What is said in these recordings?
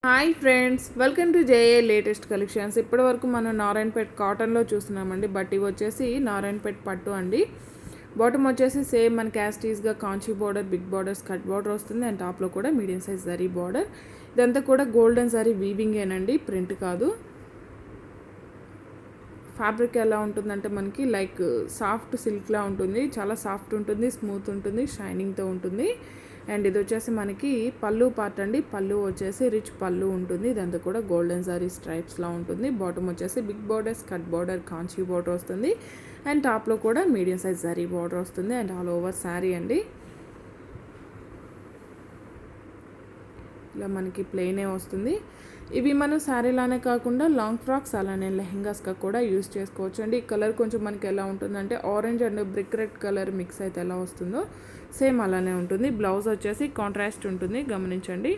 Hi friends, welcome to J A latest collections. ఇప్పటి వరకు మనం నారాయణపేట్ కాటన్లో చూస్తున్నామండి. బట్ ఇవి వచ్చేసి నారాయణపేట్ పట్టు అండి. బాటమ్ వచ్చేసి సేమ్ మన క్యాస్టీస్గా Kanchi border, big border, skirt border వస్తుంది. అండ్ టాప్లో కూడా మీడియం సైజ్ జరీ బార్డర్. ఇదంతా కూడా గోల్డెన్ జరీ వీవింగేనండి, ప్రింట్ కాదు. ఫ్యాబ్రిక్ ఎలా ఉంటుందంటే మనకి లైక్ సాఫ్ట్ సిల్క్లా ఉంటుంది. చాలా సాఫ్ట్ ఉంటుంది, స్మూత్ ఉంటుంది, షైనింగ్తో ఉంటుంది. అండ్ ఇది వచ్చేసి మనకి పళ్ళు పార్ట్ అండి. పళ్ళు వచ్చేసి రిచ్ పళ్ళు ఉంటుంది. ఇదంతా కూడా గోల్డెన్ సారీ స్ట్రైప్స్లా ఉంటుంది. బాటమ్ వచ్చేసి big border, skirt border, Kanchi border వస్తుంది. అండ్ టాప్లో కూడా మీడియం సైజ్ జరీ బార్డర్ వస్తుంది. అండ్ ఆల్ ఓవర్ శారీ అండి. ఇలా మనకి ప్లెయినే వస్తుంది. ఇవి మనం శారీలానే కాకుండా లాంగ్ ఫ్రాక్స్ అలానే లెహెంగాస్గా కూడా యూస్ చేసుకోవచ్చు అండి. ఈ కలర్ కొంచెం మనకి ఎలా ఉంటుందంటే orange and brick red colour mix అయితే ఎలా వస్తుందో సేమ్ అలానే ఉంటుంది. బ్లౌజ్ వచ్చేసి కాంట్రాస్ట్ ఉంటుంది, గమనించండి.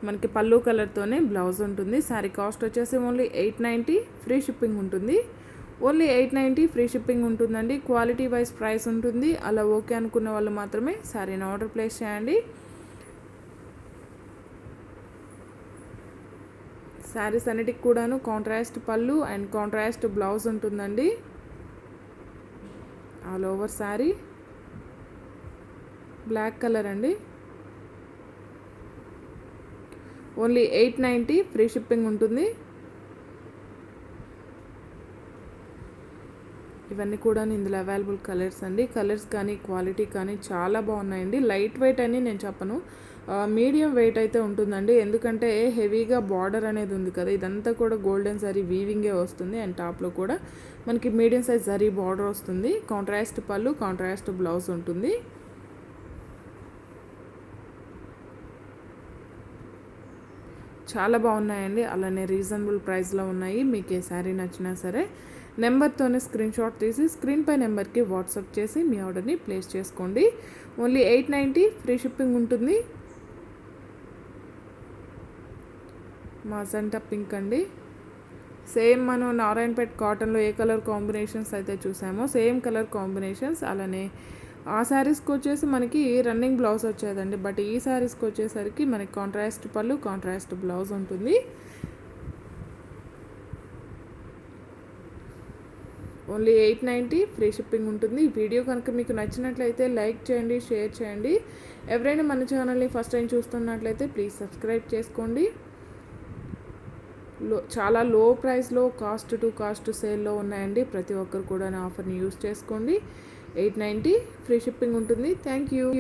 మనకి పళ్ళు కలర్తోనే బ్లౌజ్ ఉంటుంది. శారీ కాస్ట్ వచ్చేసి ఓన్లీ 890, ఫ్రీ షిప్పింగ్ ఉంటుంది. ఓన్లీ 890 ఫ్రీ షిప్పింగ్ ఉంటుందండి. క్వాలిటీ వైజ్ ప్రైస్ ఉంటుంది. అలా ఓకే అనుకున్న వాళ్ళు మాత్రమే శారీని ఆర్డర్ ప్లేస్ చేయండి. శారీస్ అన్నిటికి కూడాను కాంట్రాస్ట్ పళ్ళు అండ్ కాంట్రాస్ట్ బ్లౌజ్ ఉంటుందండి. All over sari black colour అండి. ఓన్లీ 890 ఫ్రీ షిప్పింగ్ ఉంటుంది. ఇవన్నీ కూడా ఇందులో అవైలబుల్ కలర్స్ అండి. కలర్స్ కానీ క్వాలిటీ కానీ చాలా బాగున్నాయండి. లైట్ వెయిట్ అని నేను చెప్పను, మీడియం వెయిట్ అయితే ఉంటుందండి. ఎందుకంటే హెవీగా బార్డర్ అనేది ఉంది కదా, ఇదంతా కూడా గోల్డెన్ జరీ వీవింగే వస్తుంది. అండ్ టాప్లో కూడా మనకి మీడియం సైజ్ జరీ బార్డర్ వస్తుంది. కాంట్రాస్ట్ పళ్ళు, కాంట్రాస్ట్ బ్లౌజ్ ఉంటుంది. చాలా బాగున్నాయండి. అలానే రీజనబుల్ ప్రైస్లో ఉన్నాయి. మీకు ఏ శారీ నచ్చినా సరే నెంబర్తోనే స్క్రీన్ షాట్ తీసి స్క్రీన్పై నెంబర్కి వాట్సాప్ చేసి మీ ఆర్డర్ని ప్లేస్ చేసుకోండి. ఓన్లీ 890 ఫ్రీ షిప్పింగ్ ఉంటుంది. మజంటా పింక్ అండి. సేమ్ మనం నారాయణపేట్ కాటన్లో ఏ కలర్ కాంబినేషన్స్ అయితే చూసామో సేమ్ కలర్ కాంబినేషన్స్. అలానే ఆ శారీస్కి వచ్చేసి మనకి రన్నింగ్ బ్లౌజ్ వచ్చేదండి. బట్ ఈ శారీస్కి వచ్చేసరికి మనకి కాంట్రాస్ట్ పళ్ళు, కాంట్రాస్ట్ బ్లౌజ్ ఉంటుంది. ఓన్లీ 890 ఫ్రీ షిప్పింగ్ ఉంటుంది. ఈ వీడియో కనుక మీకు నచ్చినట్లయితే లైక్ చేయండి, షేర్ చేయండి. ఎవరైనా మన ఛానల్ని ఫస్ట్ టైం చూస్తున్నట్లయితే ప్లీజ్ సబ్స్క్రైబ్ చేసుకోండి. చాలా లో ప్రైస్లో కాస్ట్ టు కాస్ట్ సేల్లో ఉన్నాయండి. ప్రతి ఒక్కరు కూడా నా ఆఫర్ని యూస్ చేసుకోండి. 890 ఫ్రీ షిప్పింగ్ ఉంటుంది. Thank you.